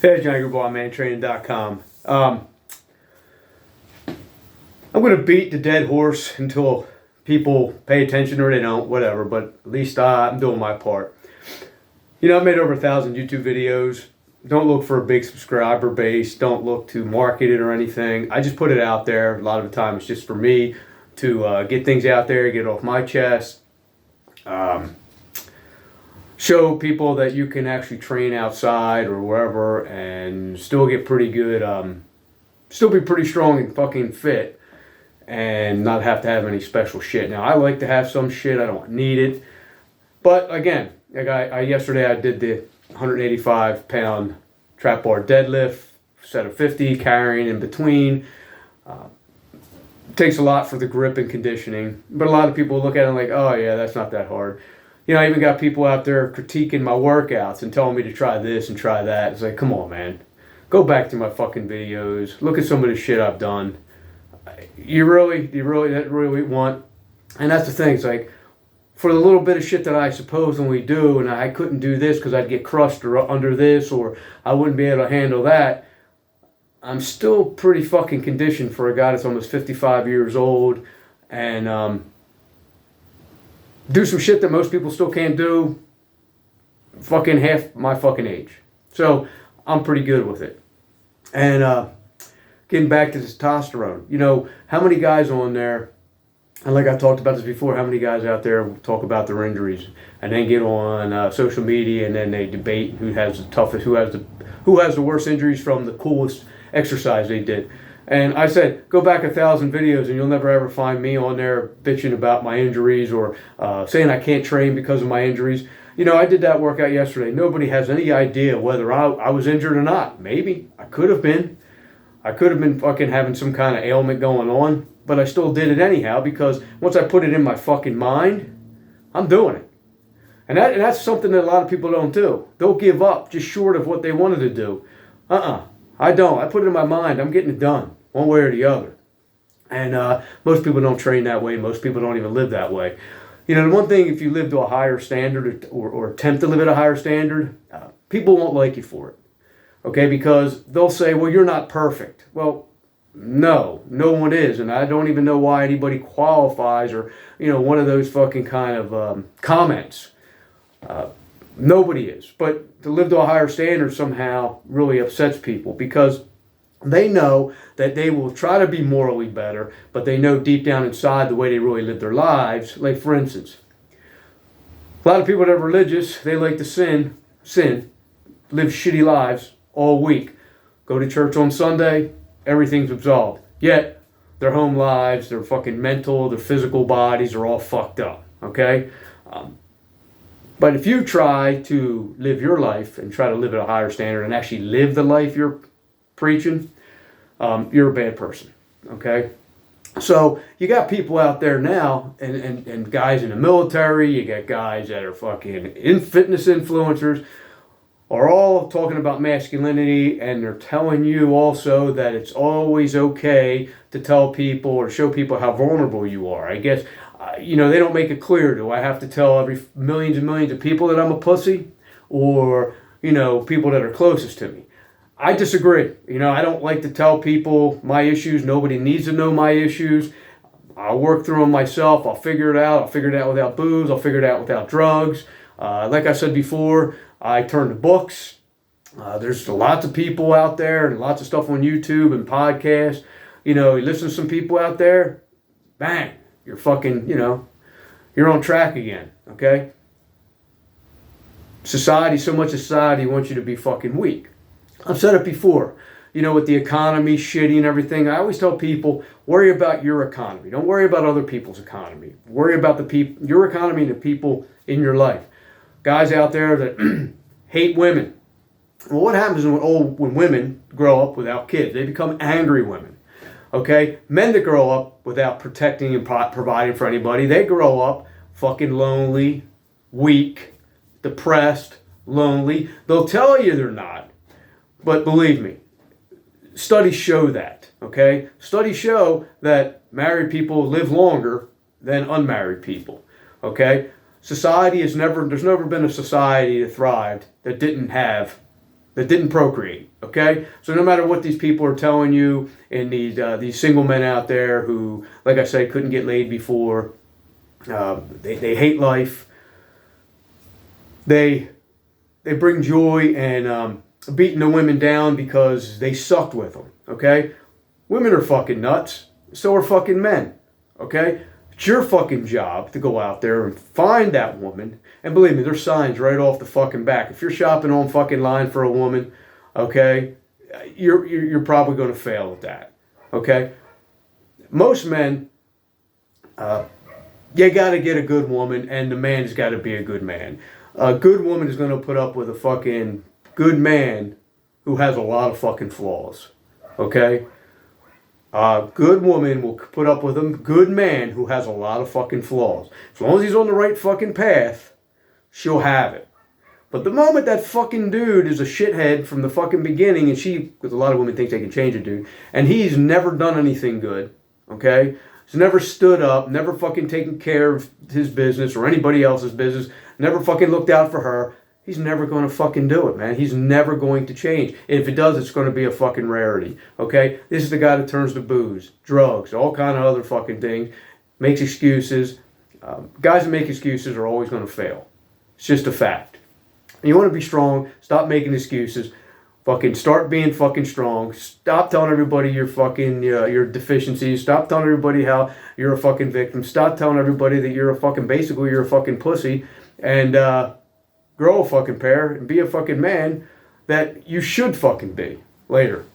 Hey, Johnny Grube, mantraining.com. I'm going to beat the dead horse until people pay attention or they don't, whatever, but at least I'm doing my part. You know, I've made over 1,000 YouTube videos. Don't look for a big subscriber base. Don't look to market it or anything. I just put it out there. A lot of the time it's just for me to get things out there, get it off my chest. Show people that you can actually train outside or wherever and still get pretty good, still be pretty strong and fucking fit and not have to have any special shit. Now, I like to have some shit. I don't need it. But again, like yesterday I did the 185-pound trap bar deadlift, set of 50, carrying in between. It takes a lot for the grip and conditioning. But a lot of people look at it like, oh yeah, that's not that hard. You know, I even got people out there critiquing my workouts and telling me to try this and try that. It's like, come on, man. Go back to my fucking videos. Look at some of the shit I've done. You really want? And that's the thing. It's like, for the little bit of shit that I supposedly do, and I couldn't do this because I'd get crushed or under this, or I wouldn't be able to handle that, I'm still pretty fucking conditioned for a guy that's almost 55 years old, and do some shit that most people still can't do fucking half my fucking age. So I'm pretty good with it. And getting back to testosterone, you know, how many guys on there, and like I talked about this before, how many guys out there talk about their injuries and then get on social media and then they debate who has the toughest, who has the worst injuries from the coolest exercise they did. And I said, go back 1,000 videos and you'll never ever find me on there bitching about my injuries or saying I can't train because of my injuries. You know, I did that workout yesterday. Nobody has any idea whether I was injured or not. Maybe. I could have been. I could have been fucking having some kind of ailment going on, but I still did it anyhow because once I put it in my fucking mind, I'm doing it. And that's something that a lot of people don't do. They'll give up just short of what they wanted to do. I don't. I put it in my mind. I'm getting it done, one way or the other. And most people don't train that way. Most people don't even live that way. You know, the one thing, if you live to a higher standard or attempt to live at a higher standard, people won't like you for it. Okay? Because they'll say, well, you're not perfect. Well, no one is. And I don't even know why anybody qualifies or, you know, one of those fucking kind of comments. Nobody is. But to live to a higher standard somehow really upsets people because they know that they will try to be morally better, but they know deep down inside the way they really live their lives. Like, for instance, a lot of people that are religious, they like to sin, live shitty lives all week. Go to church on Sunday, everything's absolved. Yet, their home lives, their fucking mental, their physical bodies are all fucked up. Okay? But if you try to live your life and try to live at a higher standard and actually live the life you're preaching, you're a bad person, okay? So you got people out there now and guys in the military, you got guys that are fucking fitness influencers, are all talking about masculinity, and they're telling you also that it's always okay to tell people or show people how vulnerable you are. I guess, you know, they don't make it clear. Do I have to tell every millions and millions of people that I'm a pussy? Or, you know, people that are closest to me? I disagree. You know, I don't like to tell people my issues. Nobody needs to know my issues. I'll work through them myself. I'll figure it out. I'll figure it out without booze. I'll figure it out without drugs. Like I said before, I turn to books. There's lots of people out there and lots of stuff on YouTube and podcasts. You know, you listen to some people out there, bang, you're fucking, you know, you're on track again, okay? So much society wants you to be fucking weak. I've said it before, you know, with the economy shitty and everything, I always tell people, worry about your economy. Don't worry about other people's economy. Worry about your economy and the people in your life. Guys out there that hate women. Well, what happens when women grow up without kids? They become angry women. Okay? Men that grow up without protecting and providing for anybody, they grow up fucking lonely, weak, depressed, lonely. They'll tell you they're not. But believe me, studies show that. Okay? Studies show that married people live longer than unmarried people. Okay? There's never been a society that thrived that didn't have that didn't procreate. Okay, so no matter what these people are telling you, and these single men out there who, like I said, couldn't get laid before, they hate life. They bring joy and beating the women down because they sucked with them. Okay, women are fucking nuts. So are fucking men. Okay, it's your fucking job to go out there and find that woman. And believe me, there's signs right off the fucking back. If you're shopping on fucking line for a woman, okay, you're probably going to fail at that. Okay, most men, you got to get a good woman, and the man's got to be a good man. A good woman is going to put up with a fucking good man who has a lot of fucking flaws. Okay? A good woman will put up with a good man who has a lot of fucking flaws. As long as he's on the right fucking path, she'll have it. But the moment that fucking dude is a shithead from the fucking beginning, and because a lot of women think they can change a dude, and he's never done anything good, okay? He's never stood up, never fucking taken care of his business or anybody else's business, never fucking looked out for her. He's never going to fucking do it, man. He's never going to change. And if it does, it's going to be a fucking rarity, okay? This is the guy that turns to booze, drugs, all kind of other fucking things, makes excuses. Guys that make excuses are always going to fail. It's just a fact. And you want to be strong, stop making excuses. Fucking start being fucking strong. Stop telling everybody your fucking your deficiencies. Stop telling everybody how you're a fucking victim. Stop telling everybody that you're a fucking pussy. And grow a fucking pair and be a fucking man that you should fucking be. Later.